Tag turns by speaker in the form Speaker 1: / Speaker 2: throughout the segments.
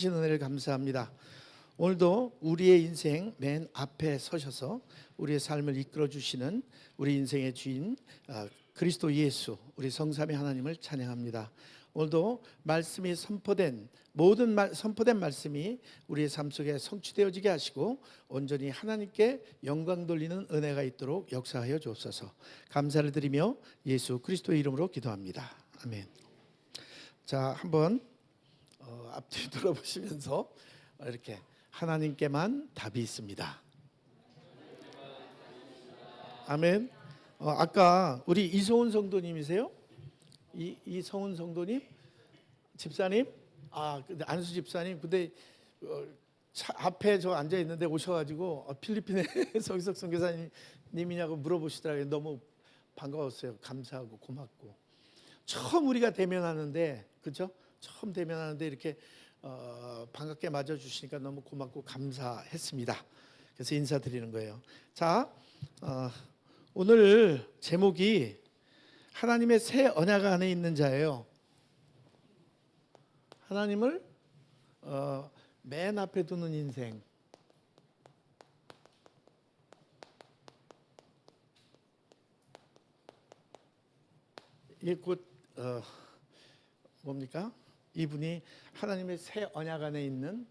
Speaker 1: 주신 은혜를 감사합니다. 오늘도 우리의 인생 맨 앞에 서셔서 우리의 삶을 이끌어 주시는 우리 인생의 주인 그리스도 예수, 우리 성삼위 하나님을 찬양합니다. 오늘도 말씀이 선포된 선포된 말씀이 우리의 삶 속에 성취되어지게 하시고 온전히 하나님께 영광 돌리는 은혜가 있도록 역사하여 주옵소서. 감사를 드리며 예수 그리스도의 이름으로 기도합니다. 아멘. 자, 한번 앞뒤 돌아보시면서 이렇게 하나님께만 답이 있습니다. 아멘. 아까 우리 이성훈 성도님이세요? 이성훈 성도님? 집사님? 근데 안수 집사님. 근데 앞에 저 앉아 있는데 오셔가지고 필리핀의 서기석 선교사님이냐고 물어보시더라고요. 너무 반가웠어요. 감사하고 고맙고. 처음 우리가 대면하는데, 그렇죠? 처음 대면하는데 이렇게 반갑게 맞아주시니까 너무 고맙고 감사했습니다. 그래서 인사드리는 거예요. 자, 오늘 제목이 하나님의 새 언약 안에 있는 자예요. 하나님을 맨 앞에 두는 인생. 이게 곧 뭡니까? 이분이 하나님의 새 언약 안에 있는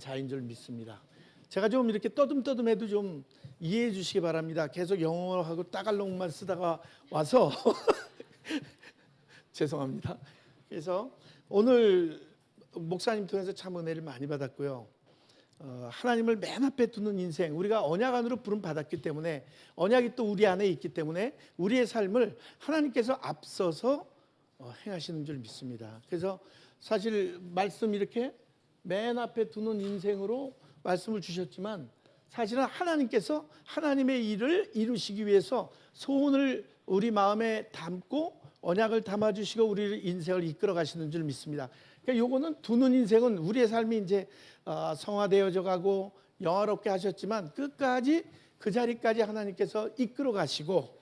Speaker 1: 자인 줄 믿습니다. 제가 좀 이렇게 떠듬떠듬해도 좀 이해해 주시기 바랍니다. 계속 영어하고 따갈롱만 쓰다가 와서 죄송합니다. 그래서 오늘 목사님 통해서 참 은혜를 많이 받았고요. 하나님을 맨 앞에 두는 인생, 우리가 언약 안으로 부름 받았기 때문에, 언약이 또 우리 안에 있기 때문에 우리의 삶을 하나님께서 앞서서 행하시는 줄 믿습니다. 그래서 사실 말씀 이렇게 맨 앞에 두는 인생으로 말씀을 주셨지만, 사실은 하나님께서 하나님의 일을 이루시기 위해서 소원을 우리 마음에 담고 언약을 담아주시고 우리를 인생을 이끌어 가시는 줄 믿습니다. 그러니까 요거는 두는 인생은 우리의 삶이 이제 성화되어져 가고 영화롭게 하셨지만 끝까지 그 자리까지 하나님께서 이끌어 가시고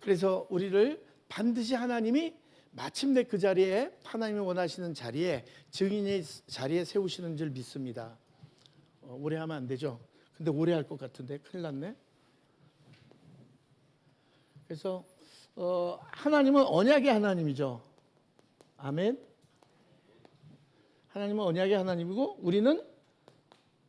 Speaker 1: 그래서 우리를 반드시 하나님이 마침내 그 자리에, 하나님이 원하시는 자리에, 증인의 자리에 세우시는 줄 믿습니다. 오래 하면 안 되죠. 근데 오래 할 것 같은데 큰일 났네. 그래서 하나님은 언약의 하나님이죠. 아멘. 하나님은 언약의 하나님이고 우리는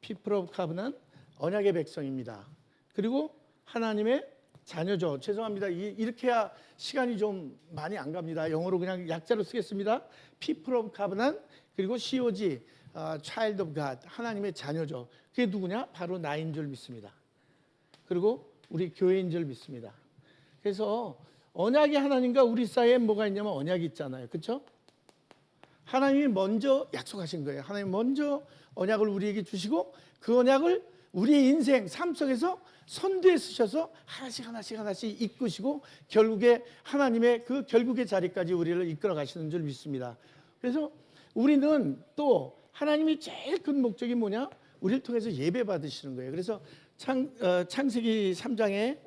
Speaker 1: people of covenant, 언약의 백성입니다. 그리고 하나님의 자녀죠. 죄송합니다. 이렇게 해야 시간이 좀 많이 안 갑니다. 영어로 그냥 약자로 쓰겠습니다. People of Covenant, 그리고 COG, Child of God, 하나님의 자녀죠. 그게 누구냐? 바로 나인 줄 믿습니다. 그리고 우리 교회인 줄 믿습니다. 그래서 언약의 하나님과 우리 사이에 뭐가 있냐면 언약이 있잖아요. 그렇죠? 하나님이 먼저 약속하신 거예요. 하나님이 먼저 언약을 우리에게 주시고 그 언약을 우리의 인생, 삶 속에서 선두에 쓰셔서 하나씩 이끄시고 결국에 하나님의 그 결국의 자리까지 우리를 이끌어 가시는 줄 믿습니다. 그래서 우리는 또 하나님이 제일 큰 목적이 뭐냐? 우리를 통해서 예배 받으시는 거예요. 그래서 창세기 3장에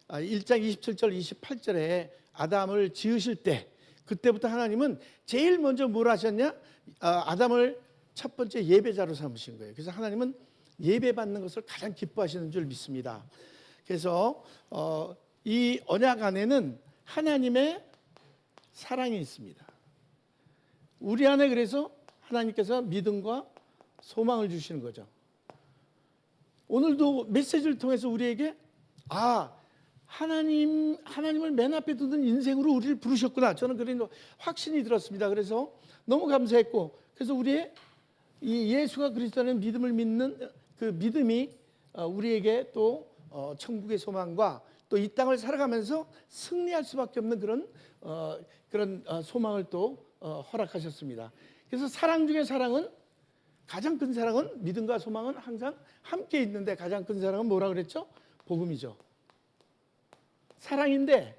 Speaker 1: 1장 27절 28절에 아담을 지으실 때 그때부터 하나님은 제일 먼저 뭘 하셨냐? 아담을 첫 번째 예배자로 삼으신 거예요. 그래서 하나님은 예배 받는 것을 가장 기뻐하시는 줄 믿습니다. 그래서 이 언약 안에는 하나님의 사랑이 있습니다. 우리 안에 그래서 하나님께서 믿음과 소망을 주시는 거죠. 오늘도 메시지를 통해서 우리에게 하나님을 맨 앞에 두는 인생으로 우리를 부르셨구나. 저는 그런 확신이 들었습니다. 그래서 너무 감사했고, 그래서 우리의 이 예수가 그리스도라는 믿음을 믿는 그 믿음이 우리에게 또 천국의 소망과 또 이 땅을 살아가면서 승리할 수밖에 없는 그런 소망을 또 허락하셨습니다. 그래서 사랑 중에 사랑은, 가장 큰 사랑은, 믿음과 소망은 항상 함께 있는데 가장 큰 사랑은 뭐라 그랬죠? 복음이죠. 사랑인데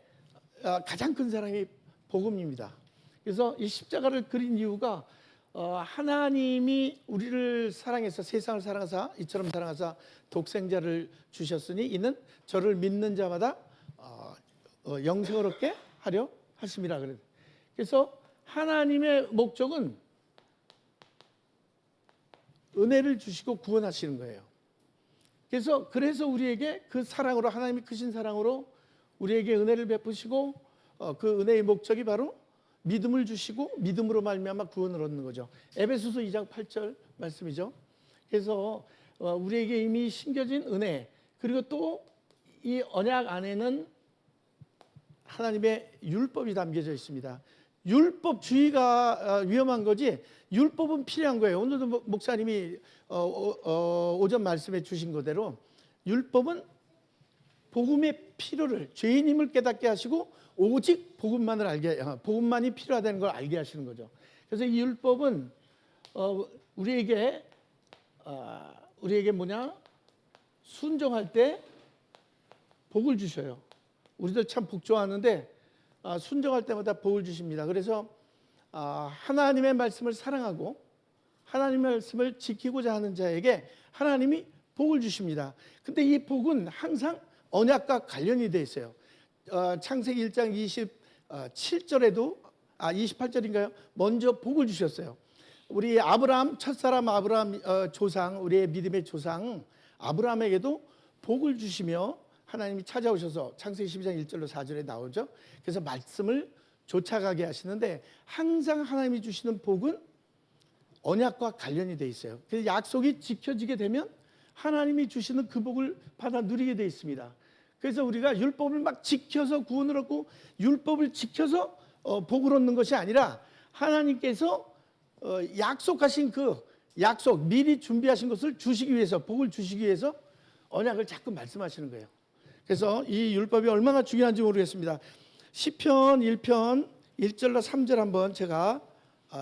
Speaker 1: 가장 큰 사랑이 복음입니다. 그래서 이 십자가를 그린 이유가 하나님이 우리를 사랑해서 세상을 사랑하사 이처럼 사랑하사 독생자를 주셨으니 이는 저를 믿는 자마다 영생을 얻게 하려 하심이라 그래요. 그래서 하나님의 목적은 은혜를 주시고 구원하시는 거예요. 그래서 우리에게 그 사랑으로, 하나님의 크신 사랑으로 우리에게 은혜를 베푸시고 그 은혜의 목적이 바로 믿음을 주시고 믿음으로 말미암아 구원을 얻는 거죠. 에베소서 2장 8절 말씀이죠. 그래서 우리에게 이미 심겨진 은혜, 그리고 또 이 언약 안에는 하나님의 율법이 담겨져 있습니다. 율법주의가 위험한 거지 율법은 필요한 거예요. 오늘도 목사님이 오전 말씀해 주신 그대로 율법은 복음의 필요를, 죄인임을 깨닫게 하시고 오직 복음만이 필요하다는 걸 알게 하시는 거죠. 그래서 이 율법은 우리에게 순종할 때 복을 주셔요. 우리들 참 복 좋아하는데 순종할 때마다 복을 주십니다. 그래서 하나님의 말씀을 사랑하고 하나님의 말씀을 지키고자 하는 자에게 하나님이 복을 주십니다. 근데 이 복은 항상 언약과 관련이 되어 있어요. 창세기 1장 27절에도 28절인가요? 먼저 복을 주셨어요. 우리 아브라함, 첫사람 아브라함 조상, 우리의 믿음의 조상 아브라함에게도 복을 주시며 하나님이 찾아오셔서 창세기 12장 1절로 4절에 나오죠. 그래서 말씀을 쫓아가게 하시는데 항상 하나님이 주시는 복은 언약과 관련이 돼 있어요. 그래서 약속이 지켜지게 되면 하나님이 주시는 그 복을 받아 누리게 돼 있습니다. 그래서 우리가 율법을 막 지켜서 구원을 얻고 율법을 지켜서 복을 얻는 것이 아니라 하나님께서 약속하신 그 약속, 미리 준비하신 것을 주시기 위해서, 복을 주시기 위해서 언약을 자꾸 말씀하시는 거예요. 그래서 이 율법이 얼마나 중요한지 모르겠습니다. 시편 1편 1절로 3절 한번 제가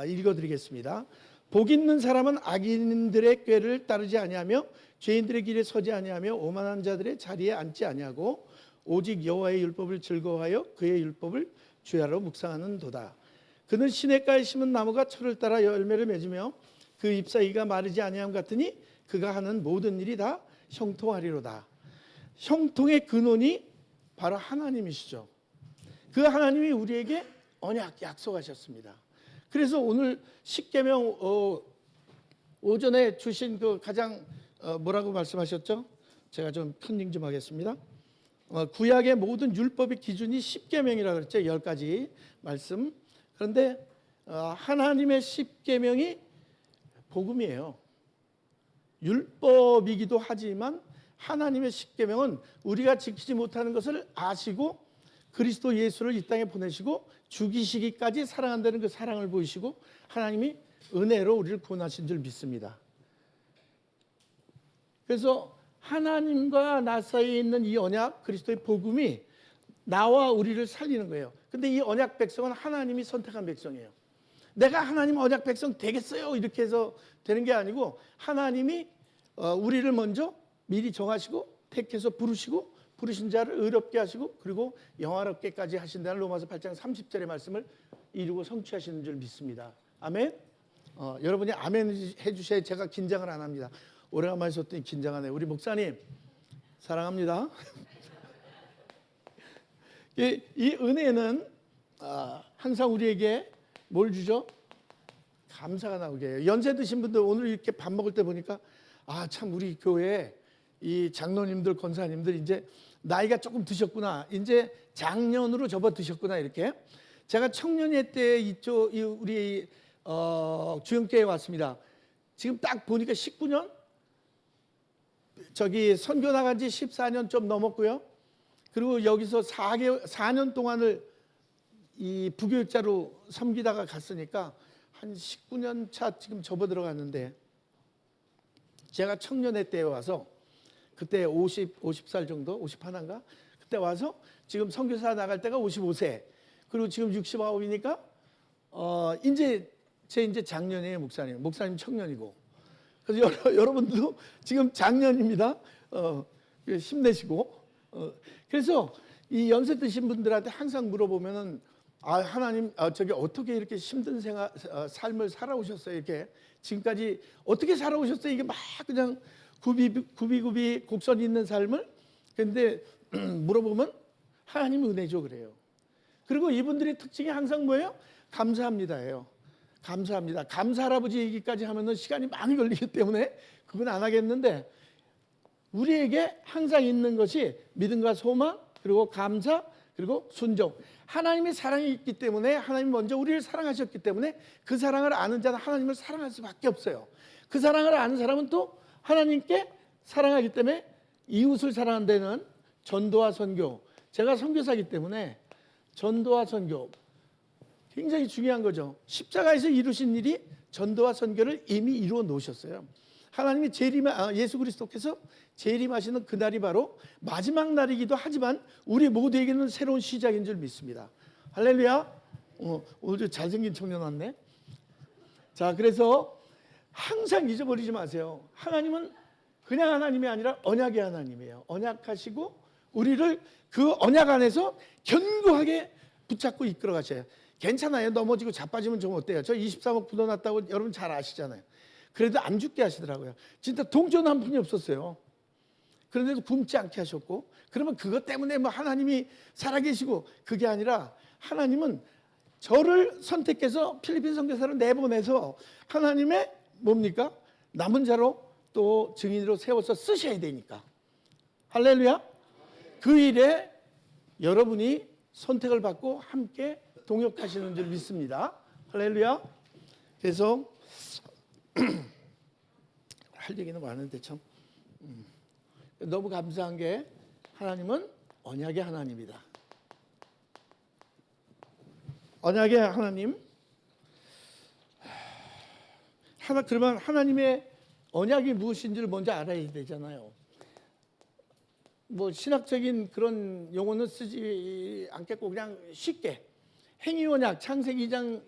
Speaker 1: 읽어드리겠습니다. 복 있는 사람은 악인들의 꾀를 따르지 아니하며 죄인들의 길에 서지 아니하며 오만한 자들의 자리에 앉지 아니하고 오직 여호와의 율법을 즐거워하여 그의 율법을 주야로 묵상하는도다. 그는 시냇가에 심은 나무가 철을 따라 열매를 맺으며 그 잎사귀가 마르지 아니함 같으니 그가 하는 모든 일이 다 형통하리로다. 형통의 근원이 바로 하나님이시죠. 그 하나님이 우리에게 언약 약속하셨습니다. 그래서 오늘 십계명 오전에 주신 그 가장 뭐라고 말씀하셨죠? 제가 좀 컨닝 좀 하겠습니다. 구약의 모든 율법의 기준이 십계명이라고 그랬죠. 10가지 말씀. 그런데 하나님의 십계명이 복음이에요. 율법이기도 하지만 하나님의 십계명은 우리가 지키지 못하는 것을 아시고 그리스도 예수를 이 땅에 보내시고 죽이시기까지 사랑한다는 그 사랑을 보이시고 하나님이 은혜로 우리를 구원하신 줄 믿습니다. 그래서 하나님과 나 사이에 있는 이 언약, 그리스도의 복음이 나와 우리를 살리는 거예요. 근데 이 언약 백성은 하나님이 선택한 백성이에요. 내가 하나님 언약 백성 되겠어요 이렇게 해서 되는 게 아니고 하나님이 우리를 먼저 미리 정하시고 택해서 부르신 자를 의롭게 하시고 그리고 영화롭게까지 하신다는 로마서 8장 30절의 말씀을 이루고 성취하시는 줄 믿습니다. 아멘. 여러분이 아멘 해주셔야 제가 긴장을 안 합니다. 오래간만에 썼더니 긴장하네요. 우리 목사님 사랑합니다. 이 은혜는 항상 우리에게 뭘 주죠? 감사가 나오게 해요. 연세 드신 분들 오늘 이렇게 밥 먹을 때 보니까 참 우리 교회 이 장로님들 권사님들 이제 나이가 조금 드셨구나, 이제 장년으로 접어드셨구나. 이렇게 제가 청년회 때 우리 주영교회에 왔습니다. 지금 딱 보니까 19년 저기 선교 나간 지 14년 좀 넘었고요. 그리고 여기서 4년 동안을 이 부교육자로 섬기다가 갔으니까 한 19년 차 지금 접어들어갔는데 제가 청년회 때에 와서 그때 50살 정도, 51인가? 그때 와서 지금 선교사 나갈 때가 55세. 그리고 지금 69이니까 이제 장년이에요, 목사님. 목사님 청년이고. 그래서 여러분도 지금 장년입니다. 힘내시고. 그래서 이 연세 드신 분들한테 항상 물어보면은 하나님 저기 어떻게 이렇게 힘든 삶을 살아오셨어요? 이렇게 지금까지 어떻게 살아오셨어요? 이게 막 그냥 구비구비 곡선 있는 삶을. 근데 물어보면 하나님 은혜죠 그래요. 그리고 이분들의 특징이 항상 뭐예요? 감사합니다예요. 감사합니다. 감사 할아버지 얘기까지 하면은 시간이 많이 걸리기 때문에 그건 안 하겠는데, 우리에게 항상 있는 것이 믿음과 소망, 그리고 감사, 그리고 순종. 하나님의 사랑이 있기 때문에, 하나님이 먼저 우리를 사랑하셨기 때문에 그 사랑을 아는 자는 하나님을 사랑할 수밖에 없어요. 그 사랑을 아는 사람은 또 하나님께 사랑하기 때문에 이웃을 사랑한다는 전도와 선교. 제가 선교사이기 때문에 전도와 선교 굉장히 중요한 거죠. 십자가에서 이루신 일이 전도와 선교를 이미 이루어 놓으셨어요. 하나님이 예수 그리스도께서 재림하시는 그날이 바로 마지막 날이기도 하지만 우리 모두에게는 새로운 시작인 줄 믿습니다. 할렐루야. 오늘 잘생긴 청년 왔네. 자, 그래서 항상 잊어버리지 마세요. 하나님은 그냥 하나님이 아니라 언약의 하나님이에요. 언약하시고 우리를 그 언약 안에서 견고하게 붙잡고 이끌어 가셔요. 괜찮아요. 넘어지고 자빠지면 좀 어때요? 저 23억 불어났다고 여러분 잘 아시잖아요. 그래도 안 죽게 하시더라고요. 진짜 동전 한 푼이 없었어요. 그런데도 굶지 않게 하셨고, 그러면 그것 때문에 뭐 하나님이 살아계시고, 그게 아니라 하나님은 저를 선택해서 필리핀 선교사를 내보내서 하나님의 뭡니까? 남은 자로 또 증인으로 세워서 쓰셔야 되니까. 할렐루야. 그 일에 여러분이 선택을 받고 함께 동역하시는 줄 믿습니다. 할렐루야. 그래서 할 얘기는 많은데 참 너무 감사한 게 하나님은 언약의 하나님이다. 언약의 하나님. 그러면 하나님의 언약이 무엇인지를 먼저 알아야 되잖아요. 뭐 신학적인 그런 용어는 쓰지 않겠고 그냥 쉽게 행위언약 창세기 2장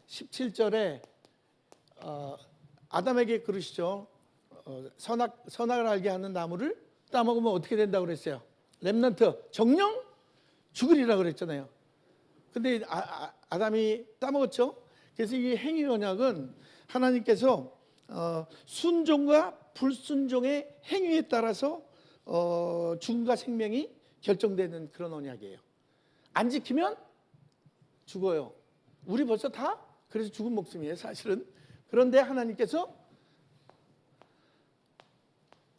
Speaker 1: 17절에 아담에게 그러시죠. 선악을 알게 하는 나무를 따먹으면 어떻게 된다고 그랬어요? 렘넌트 정령 죽으리라 그랬잖아요. 근데 아담이 따먹었죠. 그래서 이 행위언약은 하나님께서 순종과 불순종의 행위에 따라서 죽음과 생명이 결정되는 그런 언약이에요. 안 지키면 죽어요. 우리 벌써 다 그래서 죽은 목숨이에요, 사실은. 그런데 하나님께서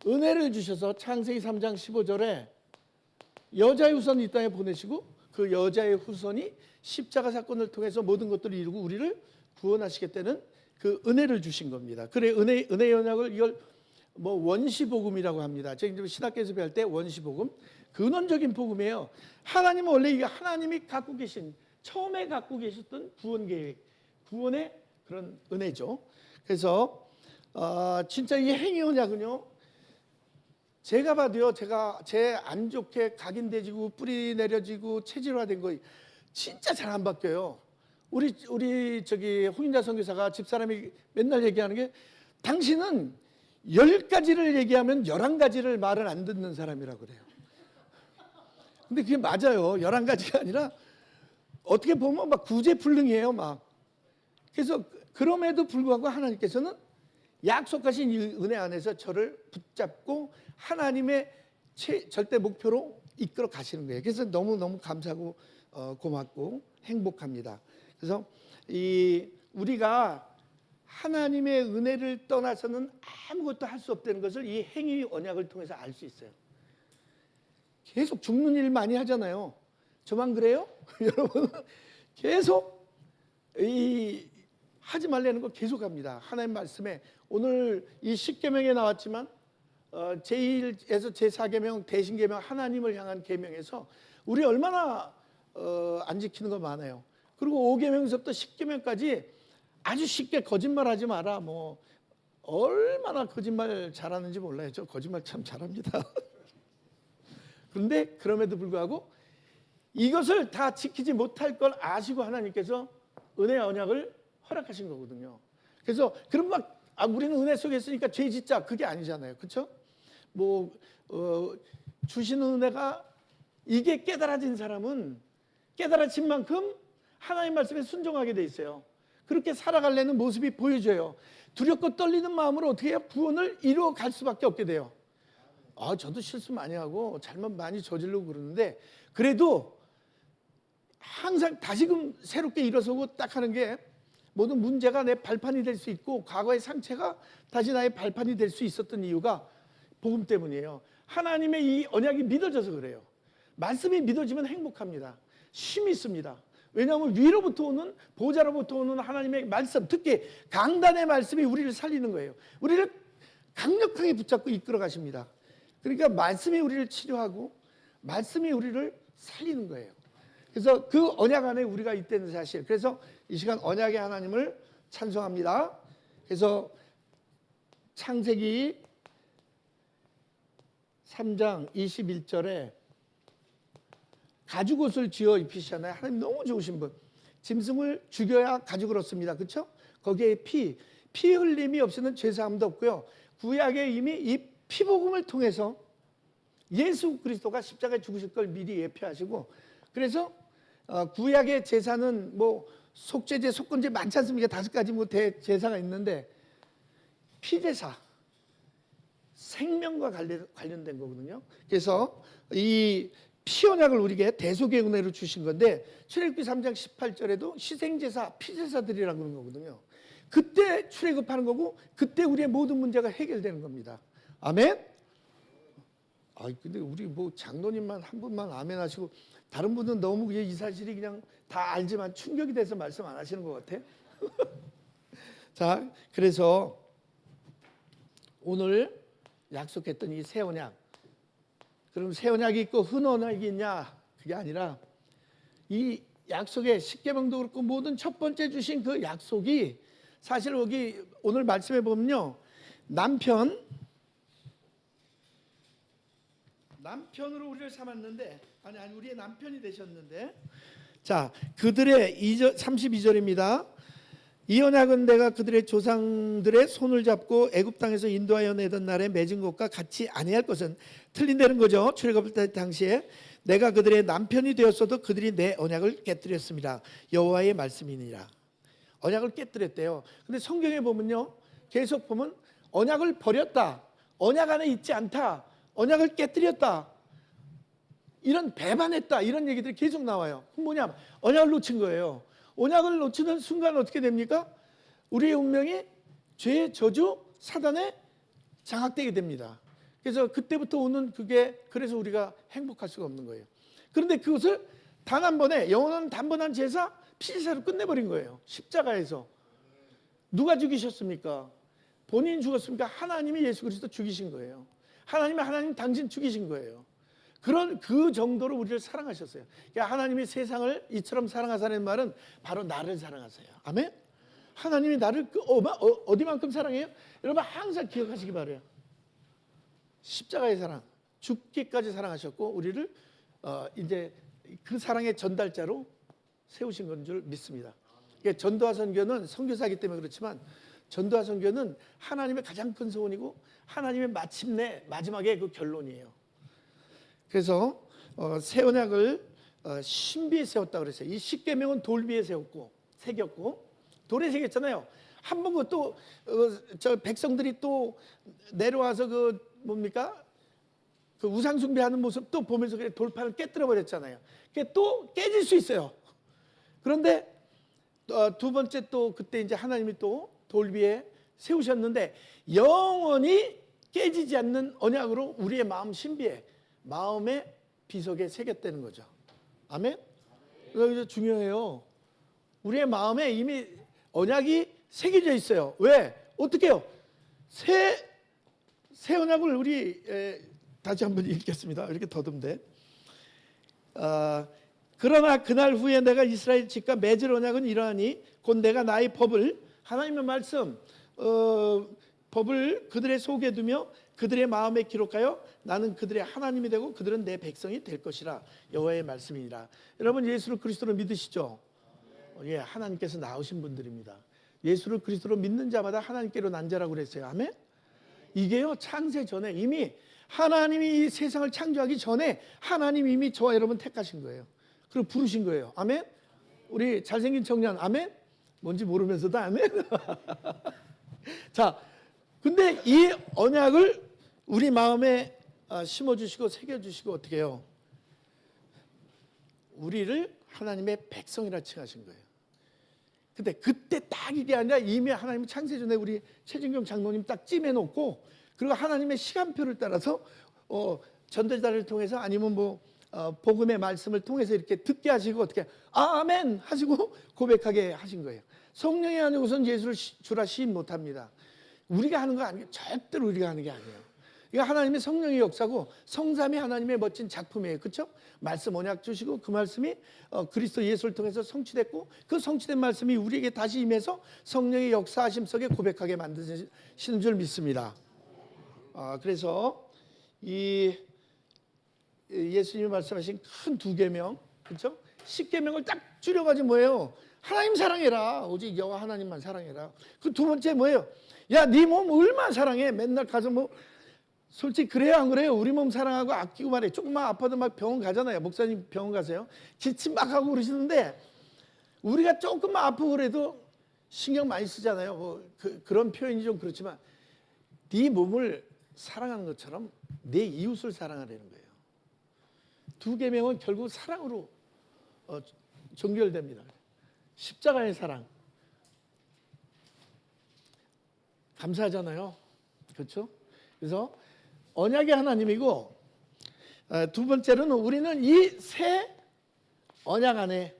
Speaker 1: 은혜를 주셔서 창세기 3장 15절에 여자의 후손을 이 땅에 보내시고 그 여자의 후손이 십자가 사건을 통해서 모든 것들을 이루고 우리를 구원하시겠다는 그 은혜를 주신 겁니다. 그래 은혜 언약을 이걸 뭐 원시복음이라고 합니다. 제가 신학교에서 배울 때 원시복음, 근원적인 복음이에요. 하나님은 원래 이게 하나님이 갖고 계신 처음에 갖고 계셨던 구원 계획, 구원의 그런 은혜죠. 그래서 진짜 이 행위 언약은요. 제가 봐도요. 제가 제 안 좋게 각인돼지고 뿌리 내려지고 체질화된 거 진짜 잘 안 바뀌어요. 우리 저기 홍인자 선교사가 집사람이 맨날 얘기하는 게 당신은 10가지를 얘기하면 11가지를 말을 안 듣는 사람이라고 그래요. 근데 그게 맞아요. 11가지가 아니라 어떻게 보면 막 구제불능이에요, 막. 그래서 그럼에도 불구하고 하나님께서는 약속하신 이 은혜 안에서 저를 붙잡고 하나님의 절대 목표로 이끌어 가시는 거예요. 그래서 너무너무 감사하고 고맙고 행복합니다. 그래서 우리가 하나님의 은혜를 떠나서는 아무것도 할 수 없다는 것을 이 행위 언약을 통해서 알 수 있어요. 계속 죽는 일 많이 하잖아요. 저만 그래요? 여러분 계속 하지 말라는 거 계속 합니다. 하나님 말씀에 오늘 이 10계명에 나왔지만 제1에서 제4계명 대신계명 하나님을 향한 계명에서 우리 얼마나 안 지키는 거 많아요. 그리고 5계명에서부터 10계명까지 아주 쉽게 거짓말하지 마라. 뭐 얼마나 거짓말 잘하는지 몰라요. 저 거짓말 참 잘합니다. 그런데 그럼에도 불구하고 이것을 다 지키지 못할 걸 아시고 하나님께서 은혜의 언약을 허락하신 거거든요. 그래서 그런 막 우리는 은혜 속에 있으니까 죄 짓자 그게 아니잖아요. 그렇죠? 뭐 주시는 은혜가 이게 깨달아진 사람은 깨달아진 만큼 하나님 말씀에 순종하게 돼 있어요. 그렇게 살아가려는 모습이 보여져요. 두렵고 떨리는 마음으로 어떻게 해야 구원을 이루어 갈 수밖에 없게 돼요. 저도 실수 많이 하고 잘못 많이 저지르고 그러는데 그래도 항상 다시금 새롭게 일어서고 딱 하는 게 모든 문제가 내 발판이 될 수 있고 과거의 상처가 다시 나의 발판이 될 수 있었던 이유가 복음 때문이에요. 하나님의 이 언약이 믿어져서 그래요. 말씀이 믿어지면 행복합니다. 쉼이 있습니다. 왜냐하면 위로부터 오는, 보좌로부터 오는 하나님의 말씀, 특히 강단의 말씀이 우리를 살리는 거예요. 우리를 강력하게 붙잡고 이끌어 가십니다. 그러니까 말씀이 우리를 치료하고 말씀이 우리를 살리는 거예요. 그래서 그 언약 안에 우리가 있다는 사실. 그래서 이 시간 언약의 하나님을 찬송합니다. 그래서 창세기 3장 21절에 가죽옷을 지어 입히시잖아요. 하나님 너무 좋으신 분. 짐승을 죽여야 가죽을 얻습니다. 그렇죠? 거기에 피 흘림이 없이는 죄사함도 없고요. 구약에 이미 이 피복음을 통해서 예수 그리스도가 십자가에 죽으실 걸 미리 예표하시고, 그래서 구약의 제사는 뭐 속죄제, 속건제 많지 않습니까? 5가지 뭐 대제사가 있는데 피제사, 생명과 관련된 거거든요. 그래서 이 피언약을 우리에게 대속의 은혜로 주신 건데, 출애굽기 3장 18절에도 희생제사, 피제사들이라고 그러는 거거든요. 그때 출애굽하는 거고 그때 우리의 모든 문제가 해결되는 겁니다. 아멘. 근데 우리 뭐 장로님만 한 분만 아멘 하시고 다른 분은 너무 이 사실이 그냥 다 알지만 충격이 돼서 말씀 안 하시는 것 같아. 자, 그래서 오늘 약속했던 이 새 언약, 그럼 새 언약이 있고 흔 언약이 있냐? 그게 아니라 이 약속의 십계명도 그렇고 모든 첫 번째 주신 그 약속이 사실 여기 오늘 말씀해 보면요, 남편으로 우리를 삼았는데, 아니 우리의 남편이 되셨는데, 자, 그들의 32절입니다. 이 언약은 내가 그들의 조상들의 손을 잡고 애굽 땅에서 인도하여 내던 날에 맺은 것과 같이 아니할 것은, 틀린다는 거죠. 출애굽할 당시에 내가 그들의 남편이 되었어도 그들이 내 언약을 깨뜨렸습니다. 여호와의 말씀이니라. 언약을 깨뜨렸대요. 근데 성경에 보면요, 계속 보면 언약을 버렸다, 언약 안에 있지 않다, 언약을 깨뜨렸다, 이런 배반했다, 이런 얘기들이 계속 나와요. 그럼 뭐냐? 언약을 놓친 거예요. 언약을 놓치는 순간 어떻게 됩니까? 우리의 운명이 죄의 저주, 사단에 장악되게 됩니다. 그래서 그때부터 오는 그게, 그래서 우리가 행복할 수가 없는 거예요. 그런데 그것을 단 한 번에 영원한 단번한 제사, 피제사로 끝내버린 거예요. 십자가에서. 누가 죽이셨습니까? 본인이 죽었습니까? 하나님이 예수 그리스도 죽이신 거예요. 하나님 당신 죽이신 거예요. 그런 그 정도로 우리를 사랑하셨어요. 그러니까 하나님이 세상을 이처럼 사랑하사는 말은 바로 나를 사랑하세요. 아멘? 하나님이 나를 어디만큼 사랑해요? 여러분 항상 기억하시기 바라요. 십자가의 사랑, 죽기까지 사랑하셨고 우리를 이제 그 사랑의 전달자로 세우신 건 줄 믿습니다. 그러니까 전도와 선교는 선교사이기 때문에 그렇지만, 전도와 선교는 하나님의 가장 큰 소원이고 하나님의 마침내 마지막에 그 결론이에요. 그래서 새 언약을 신비에 세웠다 그랬어요. 이 십계명은 돌 위에 새겼고 돌에 새겼잖아요. 한 번 또 저 백성들이 또 내려와서 그 뭡니까? 그 우상 숭배하는 모습 또 보면서 그래 돌판을 깨뜨려 버렸잖아요. 그게 또 깨질 수 있어요. 그런데 두 번째 또 그때 이제 하나님이 또 돌 위에 세우셨는데, 영원히 깨지지 않는 언약으로 우리의 마음 신비에, 마음의 비석에 새겼다는 거죠. 아멘? 그래서 중요해요. 우리의 마음에 이미 언약이 새겨져 있어요. 왜? 어떻게 해요? 새 언약을 우리 다시 한번 읽겠습니다. 이렇게 더듬대. 그러나 그날 후에 내가 이스라엘 집과 맺을 언약은 이러하니 곧 내가 나의 법을, 하나님의 말씀, 법을 그들의 속에 두며 그들의 마음에 기록하여 나는 그들의 하나님이 되고 그들은 내 백성이 될 것이라. 여호와의 말씀이니라. 여러분 예수를 그리스도로 믿으시죠? 예, 하나님께서 낳으신 분들입니다. 예수를 그리스도로 믿는 자마다 하나님께로 난자라고 그랬어요. 아멘? 이게요, 창세 전에 이미 하나님이 이 세상을 창조하기 전에 하나님이 이미 저와 여러분 택하신 거예요. 그리고 부르신 거예요. 아멘? 우리 잘생긴 청년, 아멘? 뭔지 모르면서도 아멘? 자, 근데 이 언약을 우리 마음에 심어주시고 새겨주시고 어떻게 해요? 우리를 하나님의 백성이라 칭하신 거예요. 근데 그때 딱 이게 아니라 이미 하나님 창세전에 우리 최진경 장로님 딱 찜해놓고, 그리고 하나님의 시간표를 따라서 전도자를 통해서 아니면 복음의 말씀을 통해서 이렇게 듣게 하시고 어떻게 아멘 하시고 고백하게 하신 거예요. 성령이 아니고선 예수를 주라 시인 못합니다. 우리가 하는 거 아니에요. 절대로 우리가 하는 게 아니에요. 이거 하나님의 성령의 역사고 성삼위 하나님의 멋진 작품이에요. 그렇죠? 말씀 언약 주시고 그 말씀이 그리스도 예수를 통해서 성취됐고, 그 성취된 말씀이 우리에게 다시 임해서 성령의 역사하심 속에 고백하게 만드시는 줄 믿습니다. 그래서 이 예수님이 말씀하신 큰 두 계명, 그렇죠? 10계명을 딱 줄여가지고 뭐예요? 하나님 사랑해라. 오직 여호와 하나님만 사랑해라. 그 두 번째 뭐예요? 야, 네 몸 얼마나 사랑해? 맨날 가서 솔직히 그래요 안 그래요? 우리 몸 사랑하고 아끼고 말해. 조금만 아파도 막 병원 가잖아요. 목사님 병원 가세요. 기침 막 하고 그러시는데 우리가 조금만 아프고 그래도 신경 많이 쓰잖아요. 그런 표현이 좀 그렇지만 네 몸을 사랑하는 것처럼 내 이웃을 사랑하라는 거예요. 두 계명은 결국 사랑으로 종결됩니다. 십자가의 사랑. 감사하잖아요. 그렇죠? 그래서 언약의 하나님이고, 두 번째로는 우리는 이 새 언약 안에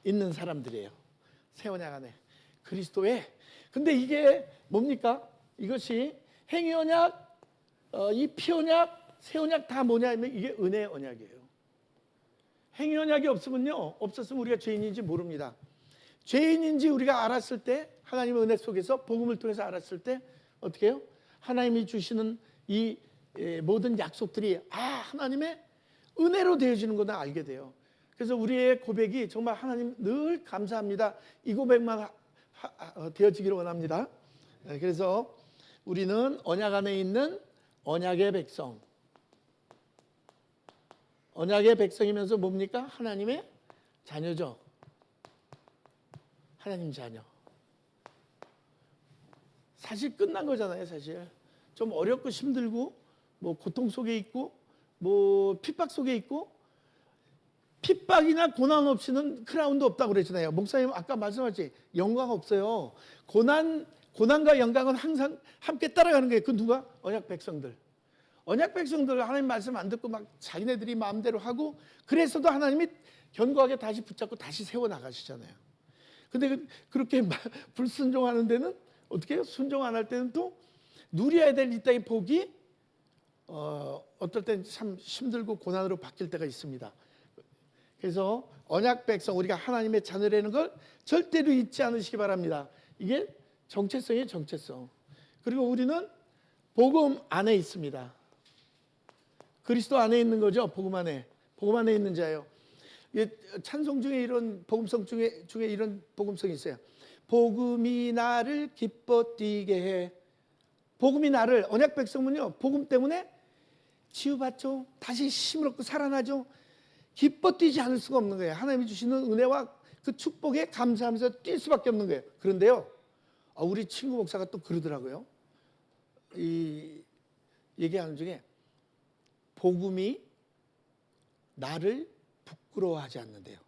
Speaker 1: 있는 사람들이에요. 새 언약 안에 그리스도의. 근데 이게 뭡니까? 이것이 행위 언약, 이 피 언약, 새 언약 다 뭐냐 하면 이게 은혜의 언약이에요. 행위 언약이 없었으면 우리가 죄인인지 모릅니다. 죄인인지 우리가 알았을 때, 하나님의 은혜 속에서 복음을 통해서 알았을 때 어떻게 해요? 하나님이 주시는 이 모든 약속들이 하나님의 은혜로 되어지는 거다 알게 돼요. 그래서 우리의 고백이 정말 하나님 늘 감사합니다, 이 고백만 되어지기를 원합니다. 그래서 우리는 언약 안에 있는 언약의 백성. 언약의 백성이면서 뭡니까? 하나님의 자녀죠. 하나님 자녀. 사실 끝난 거잖아요. 사실 좀 어렵고 힘들고 고통 속에 있고 핍박 속에 있고, 핍박이나 고난 없이는 크라운도 없다고 그랬잖아요. 목사님 아까 말씀하셨지, 영광 없어요. 고난과 영광은 항상 함께 따라가는 거예요. 그 누가? 언약 백성들. 언약 백성들 하나님 말씀 안 듣고 막 자기네들이 마음대로 하고, 그래서도 하나님이 견고하게 다시 붙잡고 다시 세워 나가시잖아요. 근데 그렇게 불순종하는 데는 어떻게 해요? 순종 안 할 때는 또 누려야 될 이 땅의 복이 어떨 땐 참 힘들고 고난으로 바뀔 때가 있습니다. 그래서 언약 백성, 우리가 하나님의 자녀라는 걸 절대로 잊지 않으시기 바랍니다. 이게 정체성이에요. 정체성. 그리고 우리는 복음 안에 있습니다. 그리스도 안에 있는 거죠. 복음 안에 있는 자예요. 찬송 중에 이런 복음성 중에 이런 복음성이 있어요. 복음이 나를 기뻐 뛰게 해. 복음이 나를, 언약 백성은요, 복음 때문에 치유받죠. 다시 힘을 얻고 살아나죠. 기뻐 뛰지 않을 수가 없는 거예요. 하나님이 주시는 은혜와 그 축복에 감사하면서 뛸 수밖에 없는 거예요. 그런데요, 우리 친구 목사가 또 그러더라고요. 이 얘기하는 중에 복음이 나를 부끄러워하지 않는데요.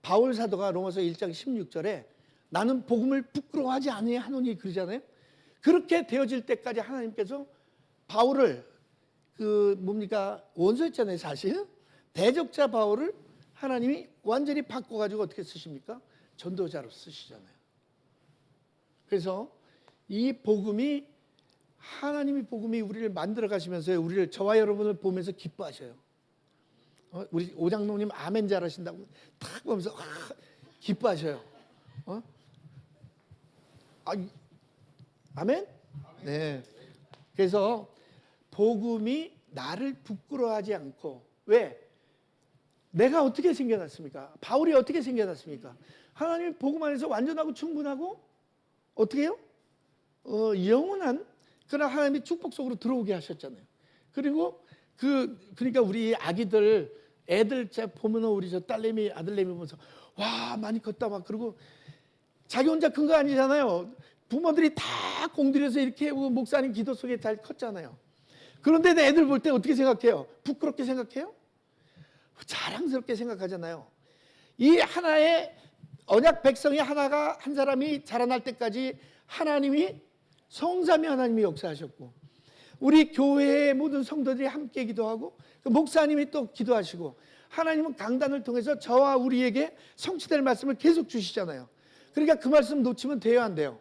Speaker 1: 바울 사도가 로마서 1장 16절에 나는 복음을 부끄러워하지 아니하노니 그러잖아요. 그렇게 되어질 때까지 하나님께서 바울을 원수였잖아요. 사실 대적자 바울을 하나님이 완전히 바꿔가지고 어떻게 쓰십니까? 전도자로 쓰시잖아요. 그래서 이 복음이, 하나님의 복음이 우리를 만들어 가시면서 우리를, 저와 여러분을 보면서 기뻐하셔요. 우리 오장로님 아멘 잘하신다고 탁 보면서 기뻐하셔요. 아멘? 네. 그래서 복음이 나를 부끄러워하지 않고, 왜? 내가 어떻게 생겨났습니까? 바울이 어떻게 생겨났습니까? 하나님의 복음 안에서 완전하고 충분하고 어떻게 해요? 영원한 그런 하나님의 축복 속으로 들어오게 하셨잖아요. 그리고 그러니까 우리 아기들, 애들 보면 우리 저 딸내미, 아들내미 보면서 와 많이 컸다 막 그러고, 자기 혼자 큰 거 아니잖아요. 부모들이 다 공들여서 이렇게 목사님 기도 속에 잘 컸잖아요. 그런데 애들 볼 때 어떻게 생각해요? 부끄럽게 생각해요? 자랑스럽게 생각하잖아요. 이 하나의 언약 백성이 하나가 한 사람이 자라날 때까지 하나님이 성삼위 하나님이 역사하셨고 우리 교회의 모든 성도들이 함께 기도하고 그 목사님이 또 기도하시고 하나님은 강단을 통해서 저와 우리에게 성취될 말씀을 계속 주시잖아요. 그러니까 그 말씀 놓치면 돼요, 안 돼요?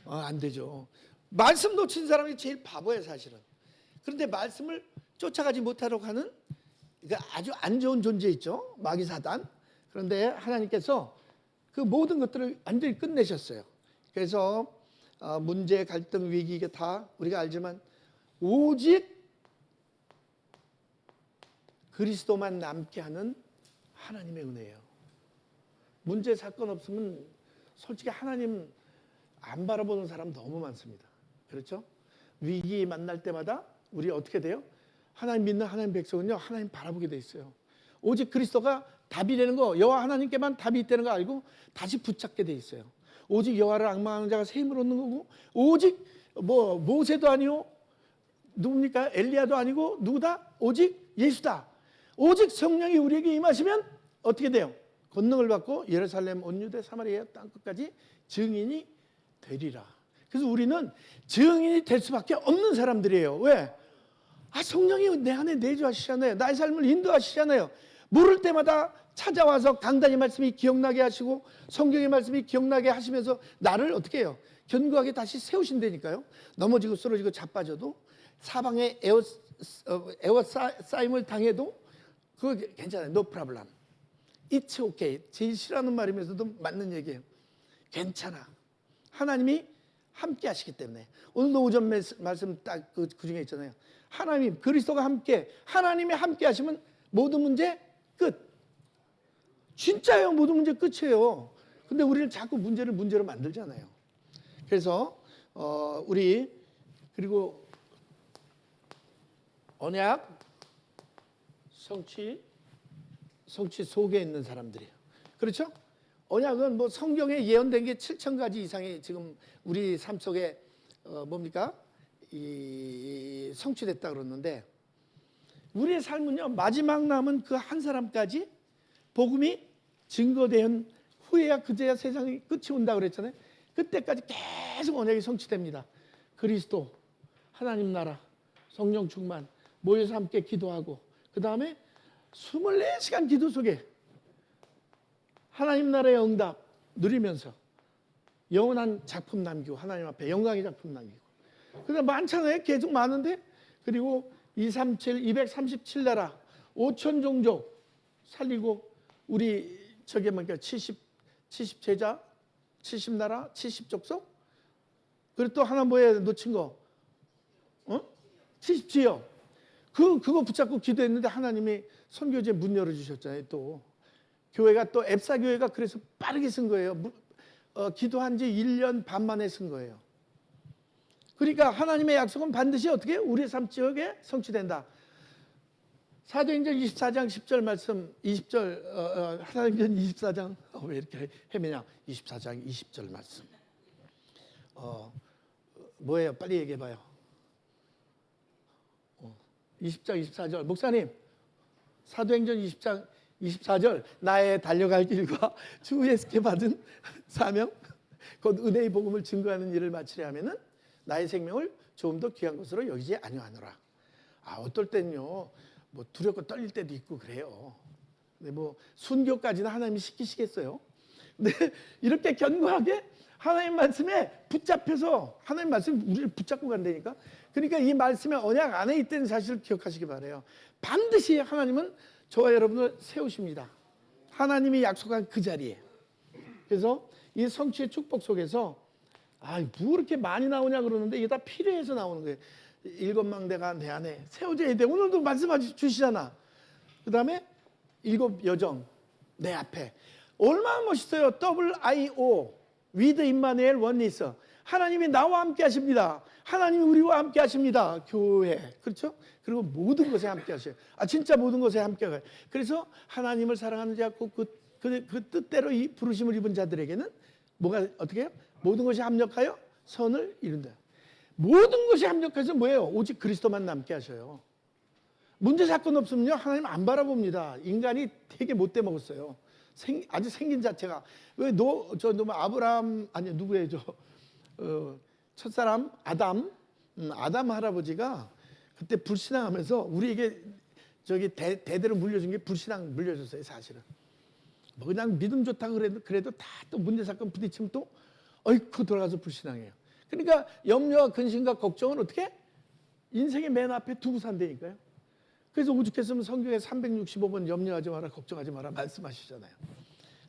Speaker 1: 안 되죠. 말씀 놓친 사람이 제일 바보예요, 사실은. 그런데 말씀을 쫓아가지 못하려고 하는 아주 안 좋은 존재 있죠, 마귀 사단. 그런데 하나님께서 그 모든 것들을 완전히 끝내셨어요. 그래서 문제, 갈등, 위기 이게 다 우리가 알지만 오직 그리스도만 남게 하는 하나님의 은혜예요. 문제, 사건 없으면 솔직히 하나님 안 바라보는 사람 너무 많습니다. 그렇죠? 위기 만날 때마다 우리 어떻게 돼요? 하나님 믿는 하나님 백성은요, 하나님 바라보게 돼 있어요. 오직 그리스도가 답이라는 거, 여호와 하나님께만 답이 있다는 거 알고 다시 붙잡게 돼 있어요. 오직 여호와를 앙망하는 자가 새 힘을 얻는 거고, 오직 모세도 아니요, 누굽니까? 엘리야도 아니고 누구다? 오직 예수다. 오직 성령이 우리에게 임하시면 어떻게 돼요? 권능을 받고 예루살렘 온 유대 사마리아 땅 끝까지 증인이 되리라. 그래서 우리는 증인이 될 수밖에 없는 사람들이에요. 왜? 성령이 내 안에 내주하시잖아요. 나의 삶을 인도하시잖아요. 모를 때마다 찾아와서 강단의 말씀이 기억나게 하시고 성경의 말씀이 기억나게 하시면서 나를 어떻게 해요? 견고하게 다시 세우신다니까요. 넘어지고 쓰러지고 자빠져도 사방에 에워싸임을 당해도 그거 괜찮아요. No problem. It's okay. 제일 싫어하는 말이면서도 맞는 얘기예요. 괜찮아. 하나님이 함께 하시기 때문에. 오늘도 오전 말씀 딱 그 중에 있잖아요. 하나님, 그리스도가 함께, 하나님이 함께 하시면 모든 문제 끝. 진짜예요. 모든 문제 끝이에요. 근데 우리는 자꾸 문제를 문제로 만들잖아요. 그래서 우리 그리고 언약 성취 속에 있는 사람들이에요. 그렇죠? 언약은 뭐 성경에 예언된 게 7,000가지 이상이 지금 우리 삶 속에 뭡니까? 성취됐다 그러는데 우리의 삶은요, 마지막 남은 그 한 사람까지 복음이 증거된 후에야 그제야 세상이 끝이 온다 그랬잖아요. 그때까지 계속 언약이 성취됩니다. 그리스도, 하나님 나라, 성령 충만, 모여서 함께 기도하고 그 다음에 24시간 기도 속에 하나님 나라의 응답 누리면서 영원한 작품 남기고 하나님 앞에 영광의 작품 남기고 그다음 많잖아요. 계속 많은데 그리고 237 나라 5천 종족 살리고 우리 저게 뭐니까 70 제자 70 나라 70 족속 그리고 또 하나 뭐에 놓친 거 70 지역 그거 붙잡고 기도했는데 하나님이 선교제 문 열어주셨잖아요. 또 교회가 또 앱사 교회가 그래서 빠르게 쓴 거예요. 기도한 지 1년 반 만에 쓴 거예요. 그러니까 하나님의 약속은 반드시 어떻게 우리의 삶 지역에 성취된다. 사도행전 24장 10절 말씀 20절 사도행전 24장 왜 이렇게 헤매냐 24장 20절 말씀 뭐예요? 빨리 얘기해 봐요. 20장 24절 목사님 사도행전 20장 24절 나의 달려갈 길과 주 예수께 받은 사명 곧 은혜의 복음을 증거하는 일을 마치려 하면은 나의 생명을 조금 더 귀한 것으로 여기지 아니하노라. 어떨 때는요 뭐 두렵고 떨릴 때도 있고 그래요. 근데 뭐 순교까지는 하나님이 시키시겠어요. 근데 이렇게 견고하게 하나님 말씀에 붙잡혀서 하나님 말씀 우리를 붙잡고 간다니까. 그러니까 이 말씀의 언약 안에 있다는 사실을 기억하시기 바라요. 반드시 하나님은 저와 여러분을 세우십니다. 하나님이 약속한 그 자리에. 그래서 이 성취의 축복 속에서 뭐 이렇게 많이 나오냐 그러는데 이게 다 필요해서 나오는 거예요. 7망대가 내 안에 세워져야 돼. 오늘도 말씀 주시잖아. 그 다음에 7 여정 내 앞에. 얼마나 멋있어요. WIO with Immanuel Oneness. 하나님이 나와 함께 하십니다. 하나님이 우리와 함께 하십니다. 교회. 그렇죠? 그리고 모든 것에 함께 하셔요. 진짜 모든 것에 함께 가요. 그래서 하나님을 사랑하는 자, 그 뜻대로 이 부르심을 입은 자들에게는 뭐가 어떻게 해요? 모든 것이 합력하여 선을 이룬다. 모든 것이 합력해서 뭐예요? 오직 그리스도만 남게 하셔요. 문제 사건 없으면요 하나님 안 바라봅니다. 인간이 되게 못돼 먹었어요. 아주 생긴 자체가 너 아브라함 아니 누구예요 첫사람 아담 할아버지가 그때 불신앙하면서 우리에게 대대로 물려준 게 불신앙 물려줬어요 사실은. 뭐 그냥 믿음 좋다 그래도 다 또 문제 사건 부딪히면 또 어이쿠 돌아가서 불신앙해요. 그러니까 염려와 근심과 걱정은 어떻게 인생의 맨 앞에 두고 산다니까요. 그래서 오죽했으면 성경에 365번 염려하지 마라 걱정하지 마라 말씀하시잖아요.